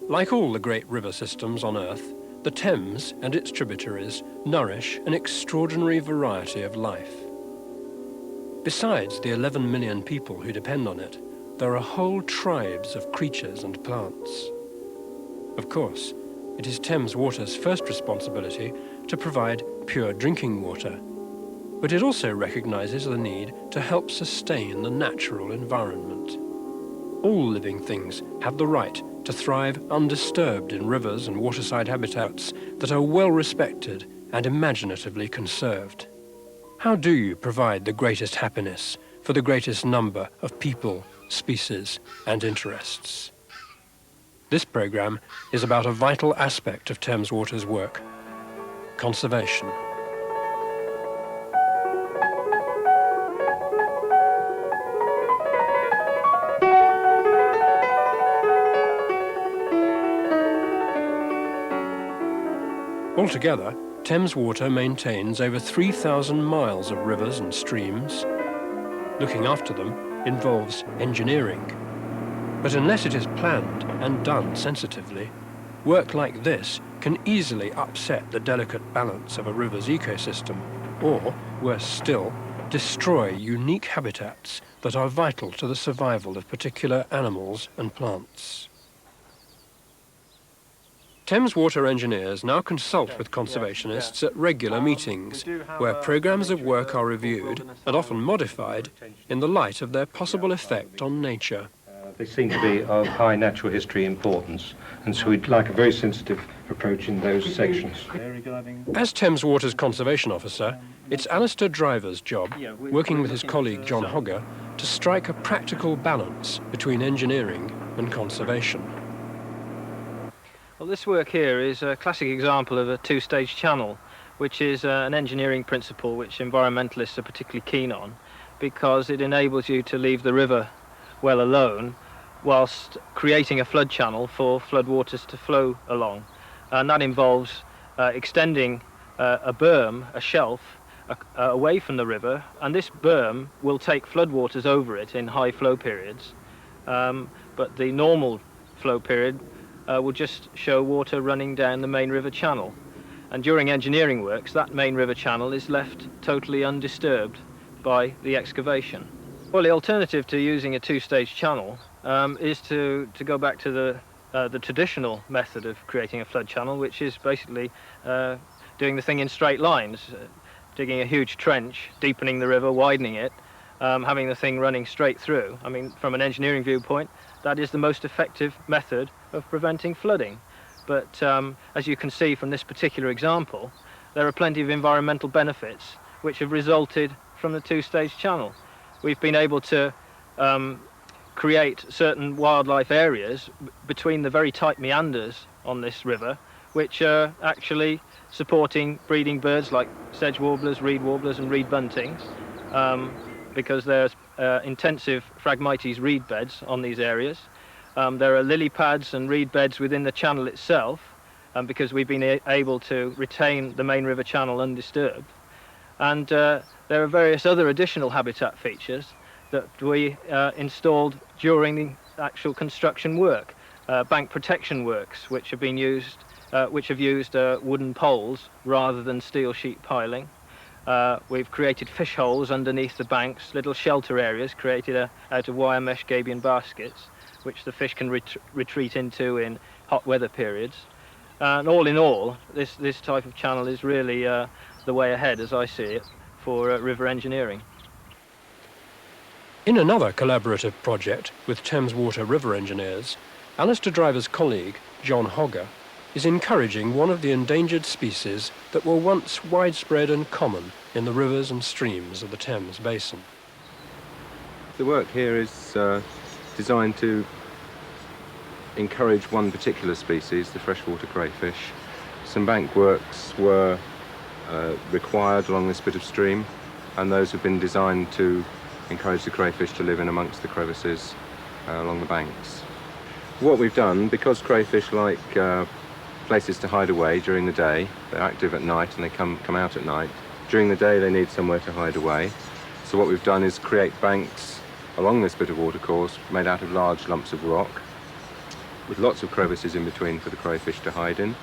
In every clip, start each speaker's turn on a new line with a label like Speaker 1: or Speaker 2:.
Speaker 1: Like all the great river systems on Earth, the Thames and its tributaries nourish an extraordinary variety of life. Besides the 11 million people who depend on it, there are whole tribes of creatures and plants. Of course, it is Thames Water's first responsibility to provide pure drinking water, but it also recognizes the need to help sustain the natural environment. All living things have the right to thrive undisturbed in rivers and waterside habitats that are well respected and imaginatively conserved. How do you provide the greatest happiness for the greatest number of people, species, and interests? This program is about a vital aspect of Thames Water's work: conservation. Altogether, Thames Water maintains over 3,000 miles of rivers and streams. Looking after them involves engineering. But unless it is planned and done sensitively, work like this can easily upset the delicate balance of a river's ecosystem, or, worse still, destroy unique habitats that are vital to the survival of particular animals and plants. Thames Water engineers now consult with conservationists at regular meetings, where programs of work are reviewed and often modified in the light of their possible effect on nature.
Speaker 2: They seem to be of high natural history importance, and so we'd like a very sensitive approach in those sections.
Speaker 1: As Thames Water's conservation officer, it's Alistair Driver's job, working with his colleague John Hogger, to strike a practical balance between engineering and conservation.
Speaker 3: Well, this work here is a classic example of a two-stage channel, which is an engineering principle which environmentalists are particularly keen on, because it enables you to leave the river well alone whilst creating a flood channel for floodwaters to flow along. And that involves extending a berm, a shelf, away from the river, and this berm will take floodwaters over it in high flow periods, but the normal flow period will just show water running down the main river channel. And during engineering works, that main river channel is left totally undisturbed by the excavation. Well, the alternative to using a two-stage channel is to go back to the traditional method of creating a flood channel, which is basically doing the thing in straight lines, digging a huge trench, deepening the river, widening it, having the thing running straight through. I mean, from an engineering viewpoint, that is the most effective method of preventing flooding. But as you can see from this particular example, there are plenty of environmental benefits which have resulted from the two-stage channel. We've been able to create certain wildlife areas between the very tight meanders on this river, which are actually supporting breeding birds like sedge warblers, reed warblers and reed buntings, because there's intensive Phragmites reed beds on these areas. There are lily pads and reed beds within the channel itself, because we've been able to retain the main river channel undisturbed. And there are various other additional habitat features that we installed during the actual construction work. Bank protection works, which have been used, wooden poles rather than steel sheet piling. We've created fish holes underneath the banks, little shelter areas created out of wire mesh gabion baskets, which the fish can retreat into in hot weather periods. And all in all, this type of channel is really the way ahead, as I see it, for river engineering.
Speaker 1: In another collaborative project with Thames Water river engineers, Alistair Driver's colleague, John Hogger, is encouraging one of the endangered species that were once widespread and common in the rivers and streams of the Thames Basin.
Speaker 2: The work here is designed to encourage one particular species, the freshwater crayfish. Some bank works were required along this bit of stream, and those have been designed to encourage the crayfish to live in amongst the crevices along the banks. What we've done, because crayfish like places to hide away during the day, they're active at night and they come out at night. During the day they need somewhere to hide away. So what we've done is create banks along this bit of watercourse made out of large lumps of rock. with lots of crevices in between for the crayfish to hide in.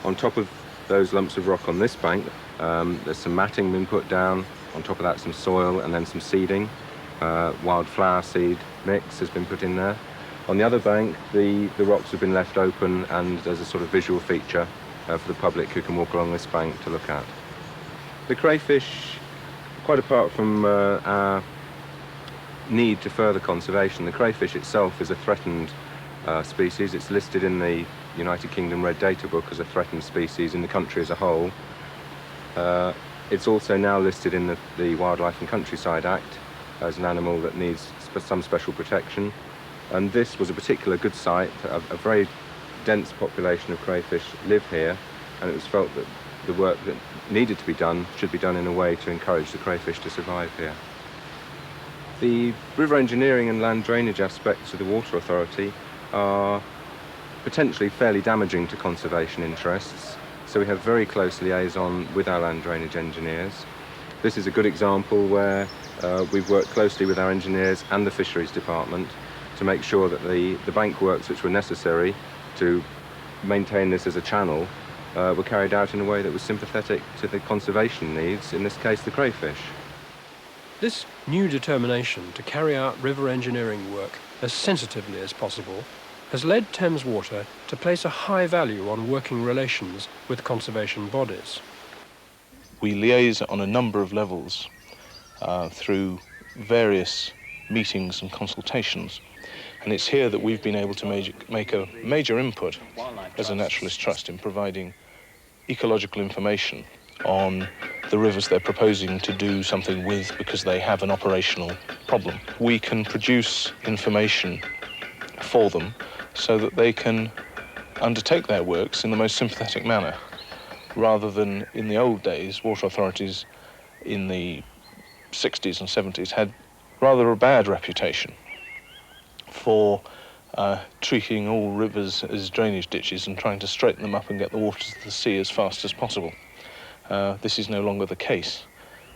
Speaker 2: On top of those lumps of rock on this bank, there's some matting been put down. On top of that, some soil and then some seeding. Wildflower seed mix has been put in there. On the other bank, the rocks have been left open, and there's a sort of visual feature for the public who can walk along this bank to look at. The crayfish, quite apart from our need to further conservation, the crayfish itself is a threatened species. It's listed in the United Kingdom Red Data Book as a threatened species in the country as a whole. It's also now listed in the Wildlife and Countryside Act as an animal that needs some special protection. And this was a particular good site. A very dense population of crayfish live here, and it was felt that the work that needed to be done should be done in a way to encourage the crayfish to survive here. The river engineering and land drainage aspects of the Water Authority are potentially fairly damaging to conservation interests, so we have very close liaison with our land drainage engineers. This is a good example where we've worked closely with our engineers and the fisheries department to make sure that the bank works which were necessary to maintain this as a channel were carried out in a way that was sympathetic to the conservation needs, in this case the crayfish.
Speaker 1: This new determination to carry out river engineering work as sensitively as possible has led Thames Water to place a high value on working relations with conservation bodies.
Speaker 4: We liaise on a number of levels through various meetings and consultations, and it's here that we've been able to make a major input as a naturalist trust in providing ecological information on the rivers they're proposing to do something with because they have an operational problem. We can produce information for them so that they can undertake their works in the most sympathetic manner, rather than in the old days. Water authorities in the 60s and 70s had rather a bad reputation for treating all rivers as drainage ditches and trying to straighten them up and get the water to the sea as fast as possible. This is no longer the case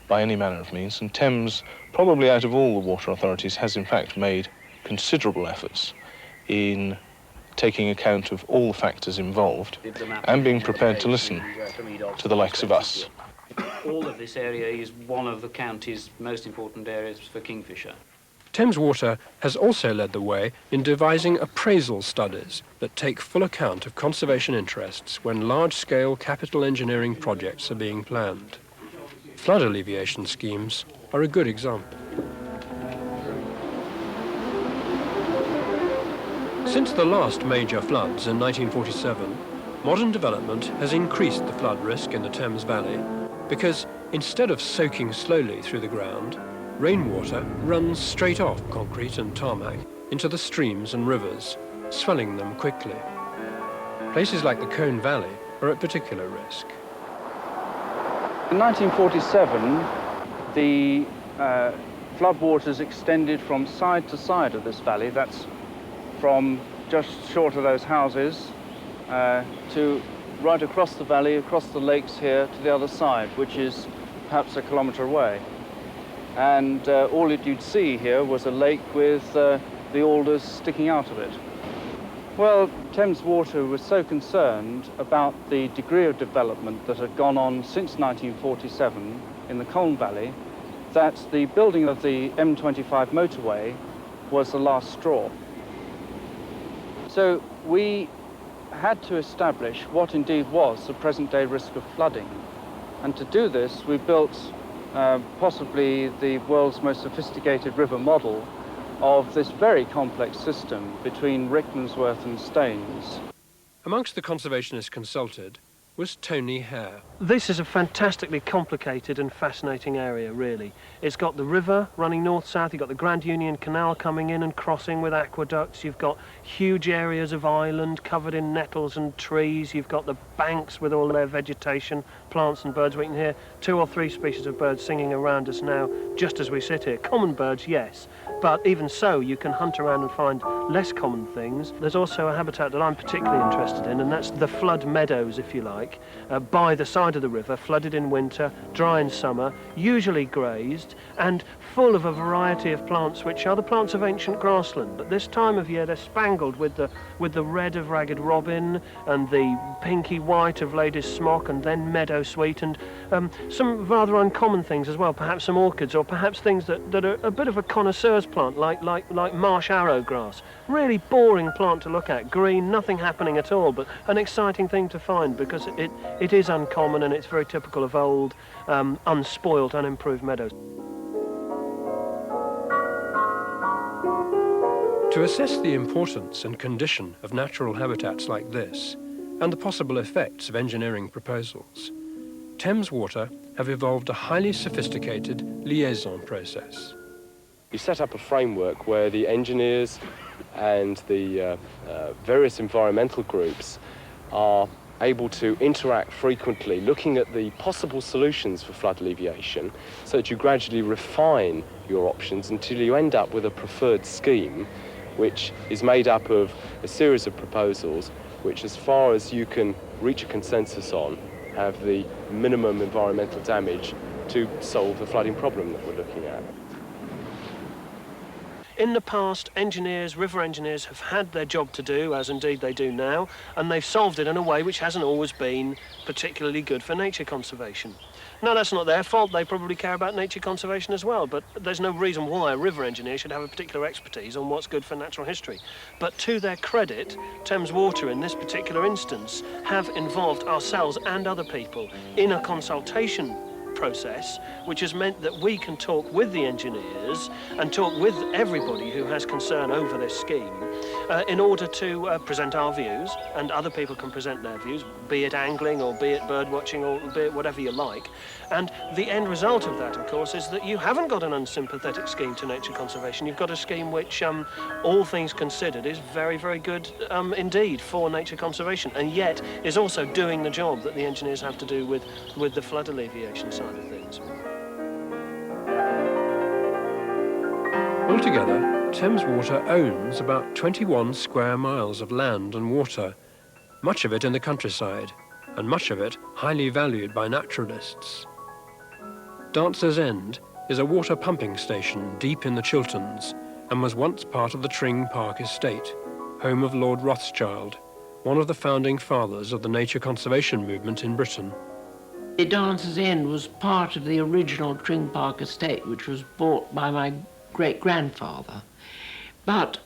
Speaker 4: by any manner of means, and Thames, probably out of all the water authorities, has in fact made considerable efforts in taking account of all the factors involved and being prepared to listen to the likes of us.
Speaker 5: All of this area is one of the county's most important areas for kingfisher.
Speaker 1: Thames Water has also led the way in devising appraisal studies that take full account of conservation interests when large-scale capital engineering projects are being planned. Flood alleviation schemes are a good example. Since the last major floods in 1947, modern development has increased the flood risk in the Thames Valley because instead of soaking slowly through the ground, rainwater runs straight off concrete and tarmac into the streams and rivers, swelling them quickly. Places like the Colne Valley are at particular risk.
Speaker 6: In 1947, the floodwaters extended from side to side of this valley. That's from just short of those houses to right across the valley, across the lakes here to the other side, which is perhaps a kilometre away. And all that you'd see here was a lake with the alders sticking out of it. Well, Thames Water was so concerned about the degree of development that had gone on since 1947 in the Colne Valley that the building of the M25 motorway was the last straw. So we had to establish what indeed was the present-day risk of flooding. And to do this, we built possibly the world's most sophisticated river model of this very complex system between Rickmansworth and Staines.
Speaker 1: Amongst the conservationists consulted was Tony Hare.
Speaker 7: This is a fantastically complicated and fascinating area, really. It's got the river running north-south, you've got the Grand Union Canal coming in and crossing with aqueducts, you've got huge areas of island covered in nettles and trees, you've got the banks with all their vegetation, plants and birds. We can hear 2 or 3 species of birds singing around us now, just as we sit here. Common birds, yes, But even so, you can hunt around and find less common things. There's also a habitat that I'm particularly interested in, and that's the flood meadows, if you like, by the side of the river, flooded in winter, dry in summer, usually grazed, and full of a variety of plants which are the plants of ancient grassland. But this time of year, they're spangled with the red of ragged robin and the pinky white of lady's smock, and then meadowsweet, and some rather uncommon things as well, perhaps some orchids, or perhaps things that are a bit of a connoisseur's plant, like marsh arrowgrass. Really boring plant to look at, green, nothing happening at all, but an exciting thing to find because it is uncommon and it's very typical of old, unspoilt, unimproved meadows.
Speaker 1: To assess the importance and condition of natural habitats like this, and the possible effects of engineering proposals, Thames Water have evolved a highly sophisticated liaison process.
Speaker 8: You set up a framework where the engineers and the various environmental groups are able to interact frequently, looking at the possible solutions for flood alleviation, so that you gradually refine your options until you end up with a preferred scheme, which is made up of a series of proposals which, as far as you can reach a consensus on, have the minimum environmental damage to solve the flooding problem that we're looking at.
Speaker 7: In the past, river engineers have had their job to do, as indeed they do now, and they've solved it in a way which hasn't always been particularly good for nature conservation. Now, that's not their fault. They probably care about nature conservation as well, but there's no reason why a river engineer should have a particular expertise on what's good for natural history. But to their credit, Thames Water, in this particular instance, have involved ourselves and other people in a consultation process, which has meant that we can talk with the engineers and talk with everybody who has concern over this scheme in order to present our views, and other people can present their views, be it angling or be it bird watching or be it whatever you like. And the end result of that, of course, is that you haven't got an unsympathetic scheme to nature conservation. You've got a scheme which, all things considered, is very, very good indeed for nature conservation, and yet is also doing the job that the engineers have to do with the flood alleviation side of things.
Speaker 1: Altogether, Thames Water owns about 21 square miles of land and water, much of it in the countryside, and much of it highly valued by naturalists. Dancer's End is a water pumping station deep in the Chilterns and was once part of the Tring Park estate, home of Lord Rothschild, one of the founding fathers of the nature conservation movement in Britain.
Speaker 9: Dancer's End was part of the original Tring Park estate, which was bought by my great-grandfather. But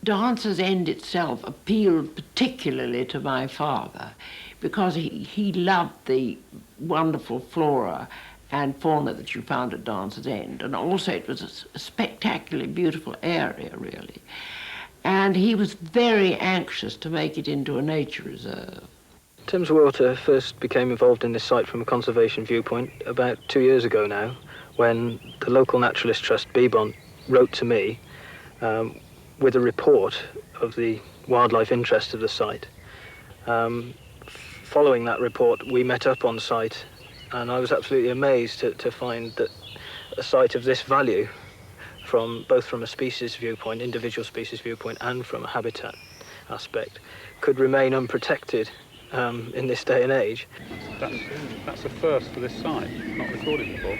Speaker 9: Dancer's End itself appealed particularly to my father because he loved the wonderful flora and fauna that you found at Dancer's End, and also it was a spectacularly beautiful area, really. And he was very anxious to make it into a nature reserve.
Speaker 3: Thames Water first became involved in this site from a conservation viewpoint about 2 years ago now, when the local naturalist trust, Bebon, wrote to me with a report of the wildlife interest of the site. Following that report, we met up on site, and I was absolutely amazed to find that a site of this value, both from a species viewpoint, individual species viewpoint, and from a habitat aspect, could remain unprotected in this day and age.
Speaker 10: That's a first for this site, not recorded before.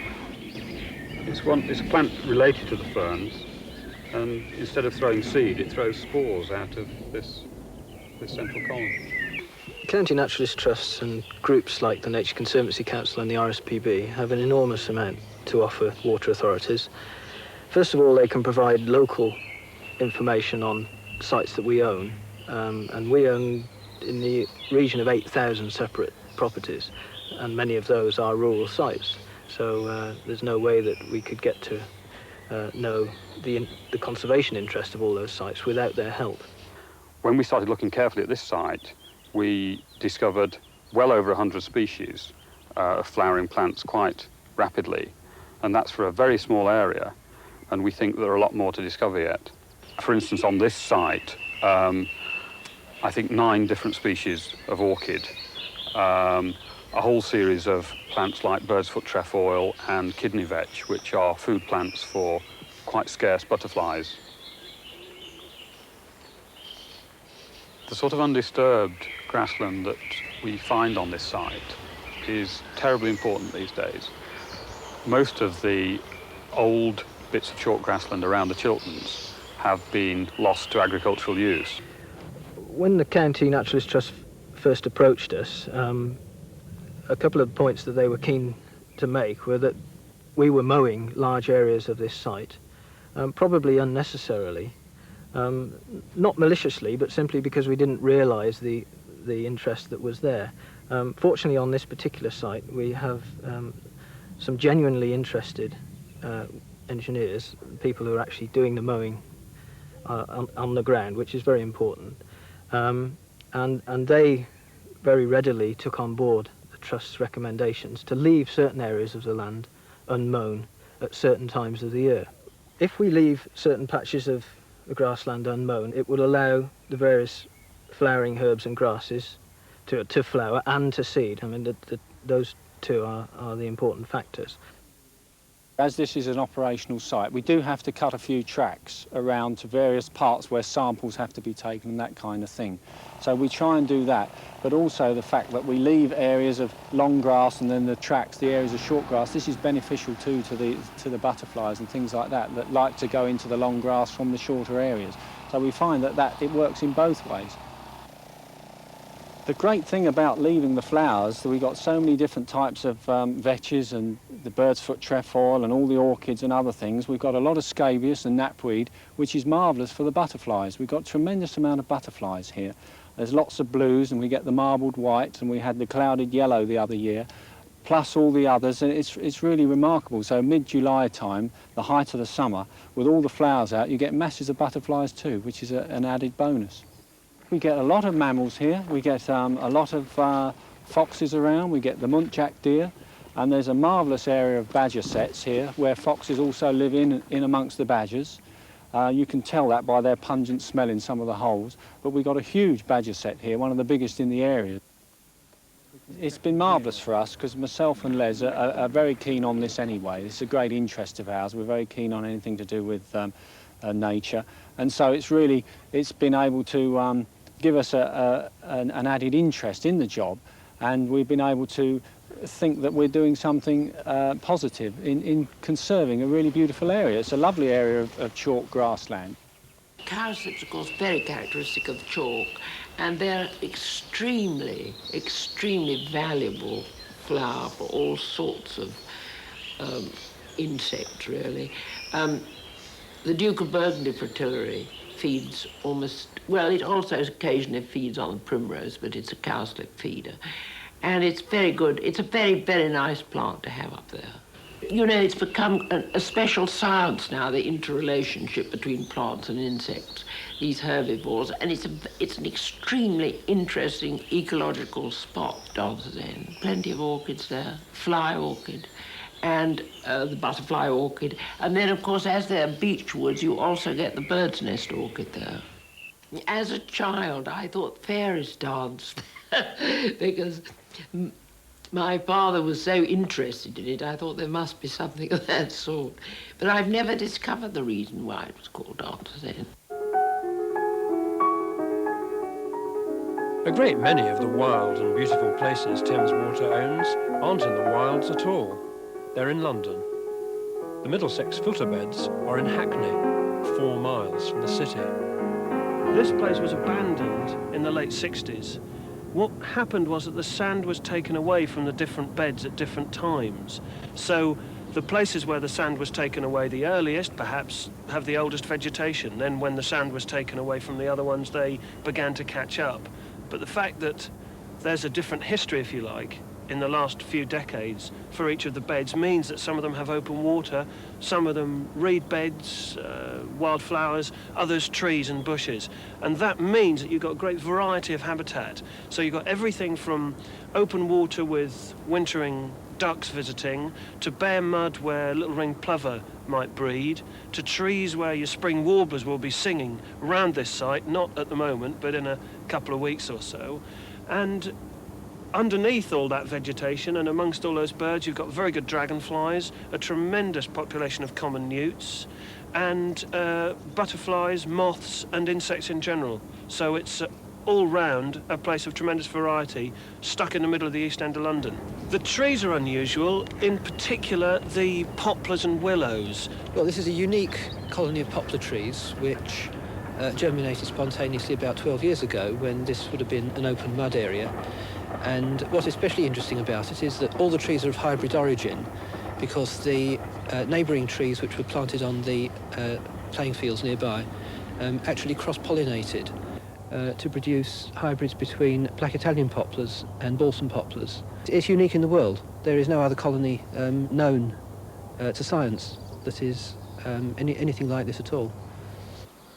Speaker 10: It's a plant related to the ferns, and instead of throwing seed, it throws spores out of this central column.
Speaker 3: County naturalist trusts and groups like the Nature Conservancy Council and the RSPB have an enormous amount to offer water authorities. First of all, they can provide local information on sites that we own, and we own in the region of 8,000 separate properties, and many of those are rural sites. So there's no way that we could get to know the conservation interest of all those sites without their help.
Speaker 10: When we started looking carefully at this site, we discovered well over 100 species of flowering plants quite rapidly, and that's for a very small area, and we think there are a lot more to discover yet. For instance, on this site, I think 9 different species of orchid, a whole series of plants like bird's foot trefoil and kidney vetch, which are food plants for quite scarce butterflies. The sort of undisturbed grassland that we find on this site is terribly important these days. Most of the old bits of chalk grassland around the Chilterns have been lost to agricultural use.
Speaker 3: When the County Naturalist Trust first approached us, a couple of points that they were keen to make were that we were mowing large areas of this site, probably unnecessarily, not maliciously, but simply because we didn't realise the interest that was there. Fortunately, on this particular site, we have some genuinely interested engineers, people who are actually doing the mowing on the ground, which is very important. And they very readily took on board the Trust's recommendations to leave certain areas of the land unmown at certain times of the year. If we leave certain patches of the grassland unmown, it will allow the various flowering herbs and grasses to flower and to seed. I mean, those two are the important factors.
Speaker 6: As this is an operational site, we do have to cut a few tracks around to various parts where samples have to be taken and that kind of thing. So we try and do that, but also the fact that we leave areas of long grass and then the tracks, the areas of short grass, this is beneficial too to the butterflies and things like that like to go into the long grass from the shorter areas. So we find that it works in both ways. The great thing about leaving the flowers, that we've got so many different types of vetches and the bird's foot trefoil and all the orchids and other things. We've got a lot of scabious and knapweed, which is marvellous for the butterflies. We've got a tremendous amount of butterflies here. There's lots of blues, and we get the marbled white, and we had the clouded yellow the other year, plus all the others, and it's really remarkable. So mid-July time, the height of the summer, with all the flowers out, you get masses of butterflies too, which is an added bonus. We get a lot of mammals here. We get a lot of foxes around. We get the muntjac deer, and there's a marvellous area of badger sets here where foxes also live in amongst the badgers. You can tell that by their pungent smell in some of the holes, but we've got a huge badger set here, one of the biggest in the area. It's been marvellous for us because myself and Les are very keen on this anyway. It's a great interest of ours. We're very keen on anything to do with nature, and so it's been able to give us an added interest in the job, and we've been able to think that we're doing something positive in conserving a really beautiful area. It's a lovely area of chalk grassland.
Speaker 9: Cowslips, of course, very characteristic of chalk, and they're extremely, extremely valuable flower for all sorts of insects, really. The Duke of Burgundy fritillary feeds almost, well, it also occasionally feeds on the primrose, but it's a cowslip feeder. And it's very good. It's a very, very nice plant to have up there. You know, it's become a special science now, the interrelationship between plants and insects, these herbivores, and it's an extremely interesting ecological spot, Dancer's End. Plenty of orchids there, fly orchid, and the butterfly orchid. And then, of course, as there are beech woods, you also get the bird's nest orchid there. As a child, I thought fairies danced because my father was so interested in it, I thought there must be something of that sort. But I've never discovered the reason why it was called Dancer's End.
Speaker 1: A great many of the wild and beautiful places Thames Water owns aren't in the wilds at all. They're in London. The Middlesex filter beds are in Hackney, 4 miles from the city.
Speaker 7: This place was abandoned in the late 60s. What happened was that the sand was taken away from the different beds at different times. So the places where the sand was taken away the earliest, perhaps, have the oldest vegetation. Then when the sand was taken away from the other ones, they began to catch up. But the fact that there's a different history, if you like, in the last few decades for each of the beds means that some of them have open water, some of them reed beds, wildflowers, others trees and bushes. And that means that you've got a great variety of habitat. So you've got everything from open water with wintering ducks visiting, to bare mud where little ringed plover might breed, to trees where your spring warblers will be singing around this site, not at the moment, but in a couple of weeks or so. And underneath all that vegetation and amongst all those birds, you've got very good dragonflies, a tremendous population of common newts, and butterflies, moths and insects in general. So it's all round a place of tremendous variety, stuck in the middle of the East End of London. The trees are unusual, in particular the poplars and willows.
Speaker 11: Well, this is a unique colony of poplar trees which germinated spontaneously about 12 years ago when this would have been an open mud area. And what's especially interesting about it is that all the trees are of hybrid origin, because the neighbouring trees which were planted on the playing fields nearby actually cross-pollinated to produce hybrids between black Italian poplars and balsam poplars. It's unique in the world. There is no other colony known to science that is anything like this at all.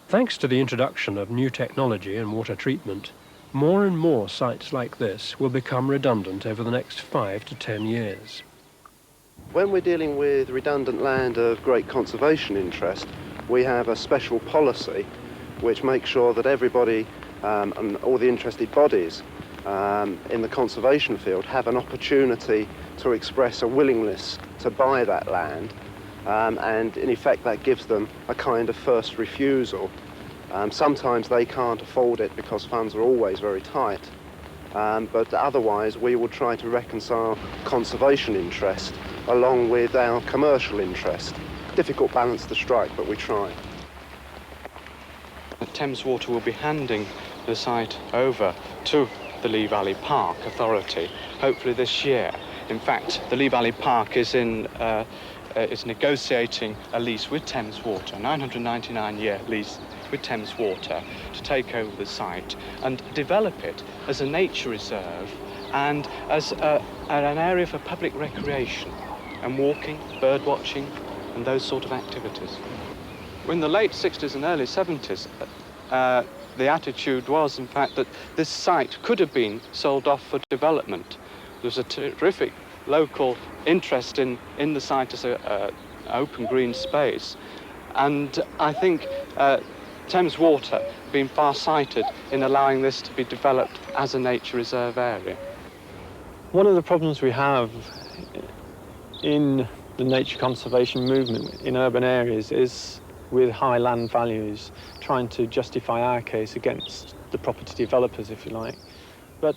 Speaker 1: Thanks to the introduction of new technology in water treatment, more and more sites like this will become redundant over the next 5 to 10 years.
Speaker 12: When we're dealing with redundant land of great conservation interest, we have a special policy which makes sure that everybody and all the interested bodies in the conservation field have an opportunity to express a willingness to buy that land, and in effect that gives them a kind of first refusal. Sometimes they can't afford it because funds are always very tight, but otherwise we will try to reconcile conservation interest along with our commercial interest. Difficult balance to strike, but we try.
Speaker 13: Thames Water will be handing the site over to the Lee Valley Park Authority, hopefully this year. In fact, the Lee Valley Park is negotiating a lease with Thames Water, a 999-year lease with Thames Water, to take over the site and develop it as a nature reserve and as an area for public recreation and walking, bird watching and those sort of activities. In the late 60s and early 70s, the attitude was, in fact, that this site could have been sold off for development. There was a terrific local interest in the site as an open green space. And I think Thames Water been far-sighted in allowing this to be developed as a nature reserve area.
Speaker 3: One of the problems we have in the nature conservation movement in urban areas is with high land values, trying to justify our case against the property developers, if you like. But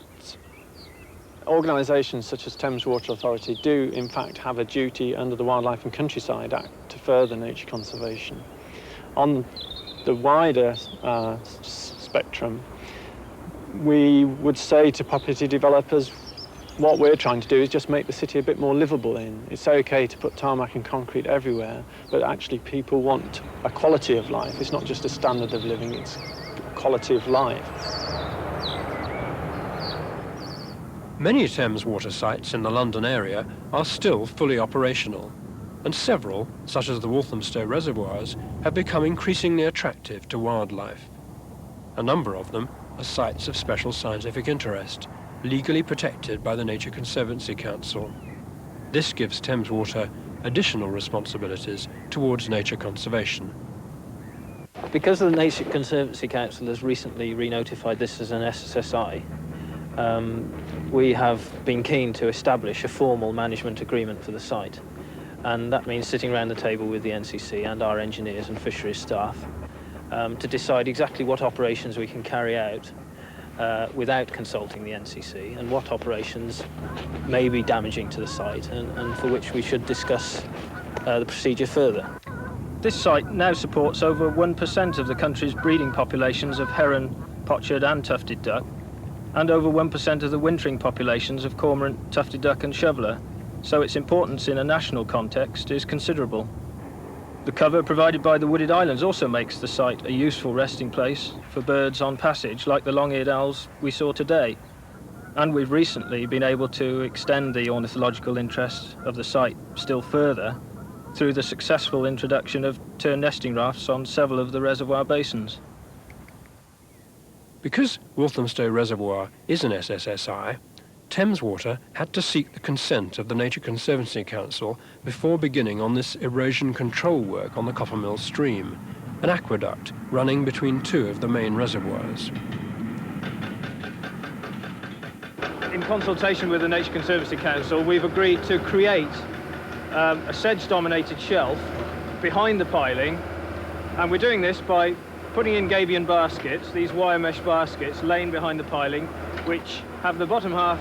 Speaker 3: organisations such as Thames Water Authority do, in fact, have a duty under the Wildlife and Countryside Act to further nature conservation. On the wider spectrum, we would say to property developers, what we're trying to do is just make the city a bit more livable in. It's okay to put tarmac and concrete everywhere, but actually people want a quality of life. It's not just a standard of living, it's quality of life.
Speaker 1: Many Thames Water sites in the London area are still fully operational, and several, such as the Walthamstow reservoirs, have become increasingly attractive to wildlife. A number of them are sites of special scientific interest, legally protected by the Nature Conservancy Council. This gives Thames Water additional responsibilities towards nature conservation.
Speaker 3: Because the Nature Conservancy Council has recently re-notified this as an SSSI, we have been keen to establish a formal management agreement for the site. And that means sitting around the table with the NCC and our engineers and fisheries staff to decide exactly what operations we can carry out without consulting the NCC, and what operations may be damaging to the site and for which we should discuss the procedure further. This site now supports over 1% of the country's breeding populations of heron, pochard and tufted duck, and over 1% of the wintering populations of cormorant, tufted duck and shoveler, so its importance in a national context is considerable. The cover provided by the wooded islands also makes the site a useful resting place for birds on passage like the long-eared owls we saw today. And we've recently been able to extend the ornithological interest of the site still further through the successful introduction of tern nesting rafts on several of the reservoir basins.
Speaker 1: Because Walthamstow Reservoir is an SSSI, Thames Water had to seek the consent of the Nature Conservancy Council before beginning on this erosion control work on the Coppermill Stream, an aqueduct running between two of the main reservoirs.
Speaker 3: In consultation with the Nature Conservancy Council, we've agreed to create a sedge-dominated shelf behind the piling And we're doing this by putting in gabion baskets, these wire mesh baskets laying behind the piling, which have the bottom half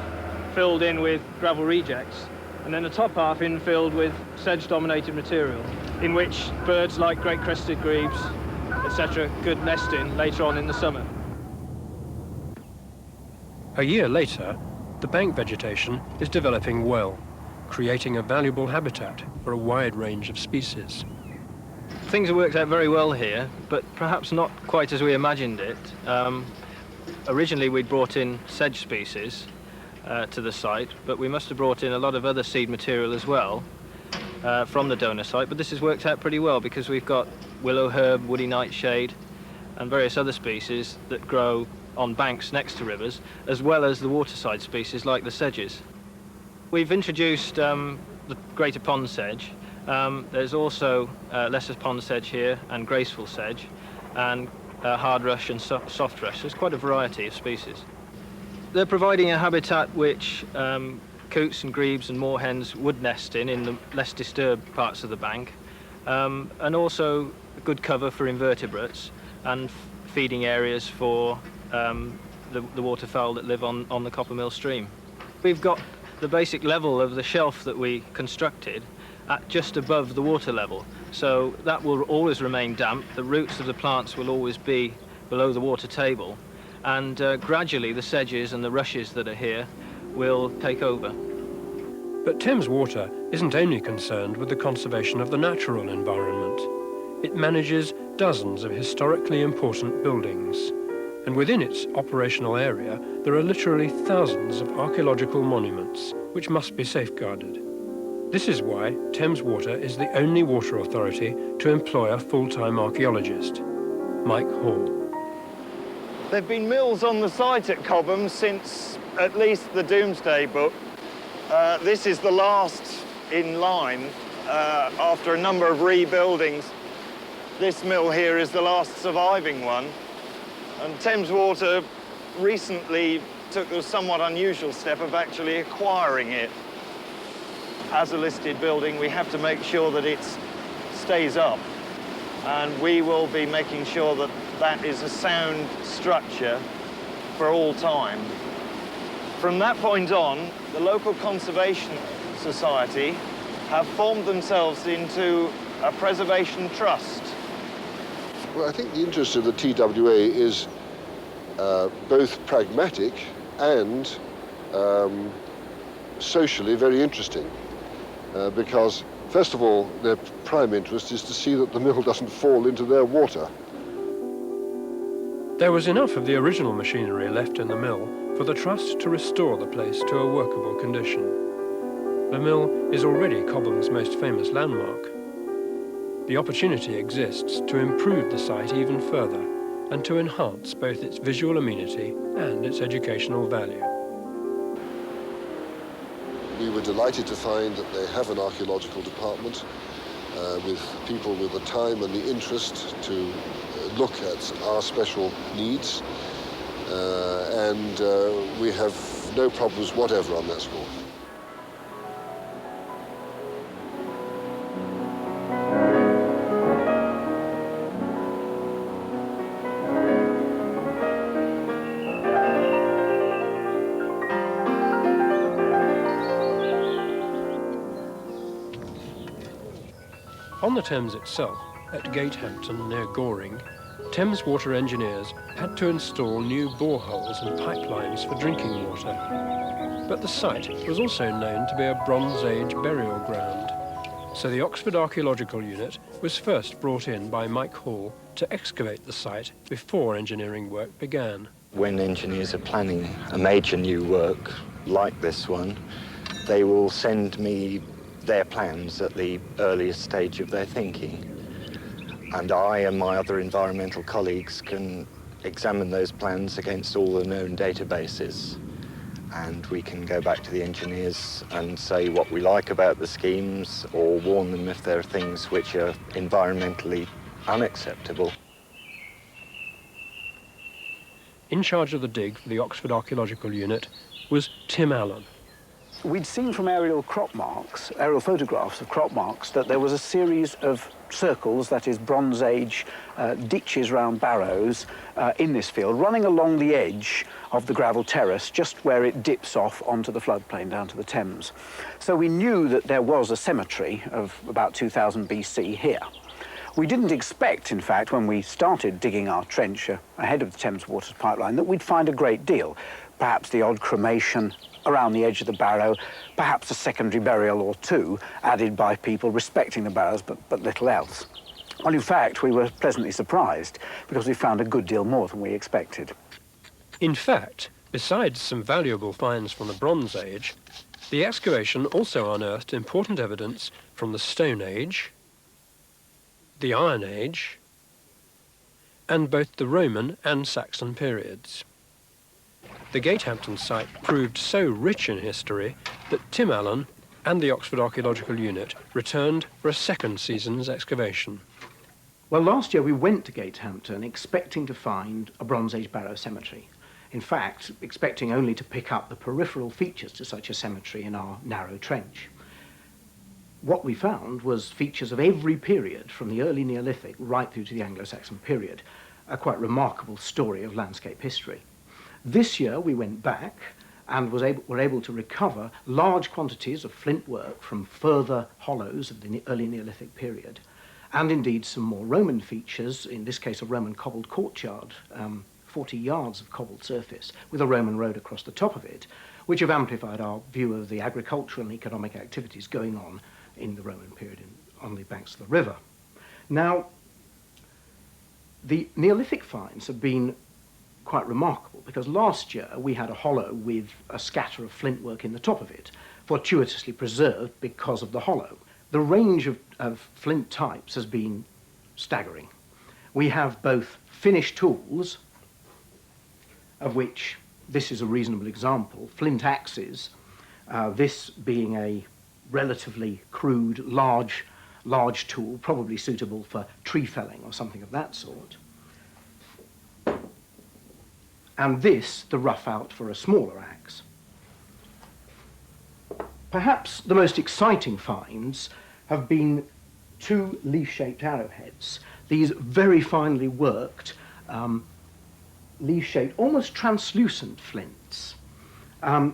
Speaker 3: filled in with gravel rejects, and then the top half infilled with sedge-dominated material, in which birds like great crested grebes, etc., could nest in later on in the summer.
Speaker 1: A year later, the bank vegetation is developing well, creating a valuable habitat for a wide range of species.
Speaker 3: Things have worked out very well here, but perhaps not quite as we imagined it. Originally we'd brought in sedge species to the site, but we must have brought in a lot of other seed material as well from the donor site, but this has worked out pretty well because we've got willow herb, woody nightshade and various other species that grow on banks next to rivers, as well as the waterside species like the sedges. We've introduced the greater pond sedge. There's also lesser pond sedge here and graceful sedge and hard rush and soft rush. There's quite a variety of species. They're providing a habitat which coots and grebes and moorhens would nest in the less disturbed parts of the bank, and also good cover for invertebrates and feeding areas for the waterfowl that live on the Coppermill stream. We've got the basic level of the shelf that we constructed at just above the water level, so that will always remain damp. The roots of the plants will always be below the water table, and gradually the sedges and the rushes that are here will take over.
Speaker 1: But Thames Water isn't only concerned with the conservation of the natural environment. It manages dozens of historically important buildings, and within its operational area there are literally thousands of archaeological monuments which must be safeguarded. This is why Thames Water is the only water authority to employ a full-time archaeologist, Mike Hall.
Speaker 14: There have been mills on the site at Cobham since at least the Doomsday Book. This is the last in line after a number of rebuildings. This mill here is the last surviving one. And Thames Water recently took the somewhat unusual step of actually acquiring it. As a listed building, we have to make sure that it stays up. And we will be making sure that that is a sound structure for all time. From that point on, the local conservation society have formed themselves into a preservation trust.
Speaker 15: Well, I think the interest of the TWA is both pragmatic and socially very interesting. Because, first of all, their prime interest is to see that the mill doesn't fall into their water.
Speaker 1: There was enough of the original machinery left in the mill for the Trust to restore the place to a workable condition. The mill is already Cobham's most famous landmark. The opportunity exists to improve the site even further and to enhance both its visual amenity and its educational value.
Speaker 15: We were delighted to find that they have an archaeological department with people with the time and the interest to look at our special needs, and we have no problems whatever on that score.
Speaker 1: On the Thames itself, at Gatehampton near Goring, Thames Water engineers had to install new boreholes and pipelines for drinking water. But the site was also known to be a Bronze Age burial ground, so the Oxford Archaeological Unit was first brought in by Mike Hall to excavate the site before engineering work began.
Speaker 16: When engineers are planning a major new work like this one, they will send me their plans at the earliest stage of their thinking. And I and my other environmental colleagues can examine those plans against all the known databases. And we can go back to the engineers and say what we like about the schemes or warn them if there are things which are environmentally unacceptable.
Speaker 1: In charge of the dig for the Oxford Archaeological Unit was Tim Allen.
Speaker 6: we'd seen from aerial crop marks, aerial photographs of crop marks, that there was a series of circles, that is Bronze Age ditches round barrows in this field, running along the edge of the gravel terrace, just where it dips off onto the floodplain down to the Thames. So we knew that there was a cemetery of about 2000 BC here. We didn't expect, in fact, when we started digging our trench ahead of the Thames Water pipeline, that we'd find a great deal. Perhaps the odd cremation around the edge of the barrow, perhaps a secondary burial or two added by people respecting the barrows, but little else. Well, in fact, we were pleasantly surprised because we found a good deal more than we expected.
Speaker 1: In fact, besides some valuable finds from the Bronze Age, the excavation also unearthed important evidence from the Stone Age, the Iron Age, and both the Roman and Saxon periods. The Gatehampton site proved so rich in history that Tim Allen and the Oxford Archaeological Unit returned for a second season's excavation.
Speaker 6: Well, last year we went to Gatehampton expecting to find a Bronze Age barrow cemetery. In fact, expecting only to pick up the peripheral features to such a cemetery in our narrow trench. What we found was features of every period, from the early Neolithic right through to the Anglo-Saxon period, a quite remarkable story of landscape history. This year we went back and were able to recover large quantities of flint work from further hollows of the early Neolithic period, and indeed some more Roman features, in this case a Roman cobbled courtyard, 40 yards of cobbled surface with a Roman road across the top of it, which have amplified our view of the agricultural and economic activities going on in the Roman period on the banks of the river. Now, the Neolithic finds have been quite remarkable because last year we had a hollow with a scatter of flint work in the top of it, fortuitously preserved because of the hollow. The range of flint types has been staggering. We have both finished tools, of which this is a reasonable example, flint axes, this being a relatively crude, large tool, probably suitable for tree felling or something of that sort. And this, the rough out for a smaller axe. Perhaps the most exciting finds have been two leaf-shaped arrowheads. These very finely worked, leaf-shaped, almost translucent flints.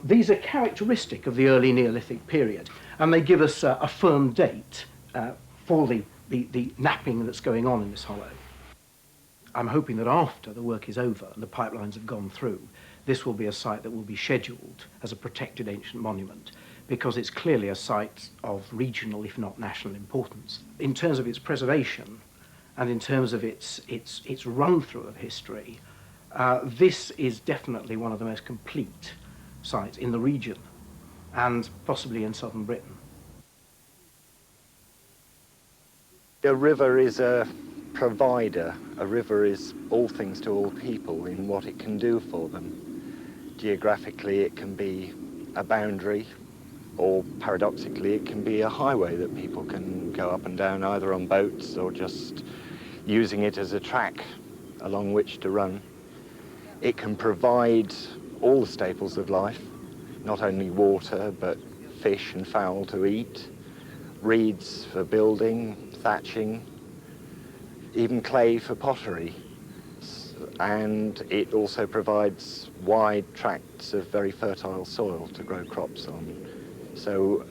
Speaker 6: These are characteristic of the early Neolithic period, and they give us a firm date for the knapping that's going on in this hollow. I'm hoping that after the work is over and the pipelines have gone through, this will be a site that will be scheduled as a protected ancient monument, because it's clearly a site of regional, if not national, importance. In terms of its preservation and in terms of its run-through of history, this is definitely one of the most complete sites in the region and possibly in southern Britain.
Speaker 16: A river is a provider. A river is all things to all people in what it can do for them. Geographically, it can be a boundary, or paradoxically, it can be a highway that people can go up and down either on boats or just using it as a track along which to run. It can provide all the staples of life, not only water, but fish and fowl to eat, reeds for building, thatching, even clay for pottery. And it also provides wide tracts of very fertile soil to grow crops on. So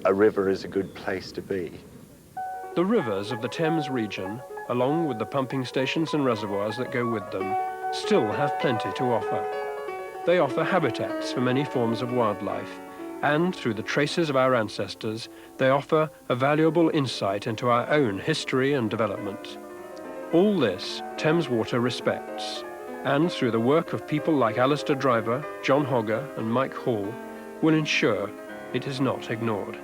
Speaker 16: a river is a good place to be.
Speaker 1: The rivers of the Thames region, along with the pumping stations and reservoirs that go with them, still have plenty to offer. They offer habitats for many forms of wildlife, and through the traces of our ancestors, they offer a valuable insight into our own history and development. All this Thames Water respects, and through the work of people like Alistair Driver, John Hogger and Mike Hall, will ensure it is not ignored.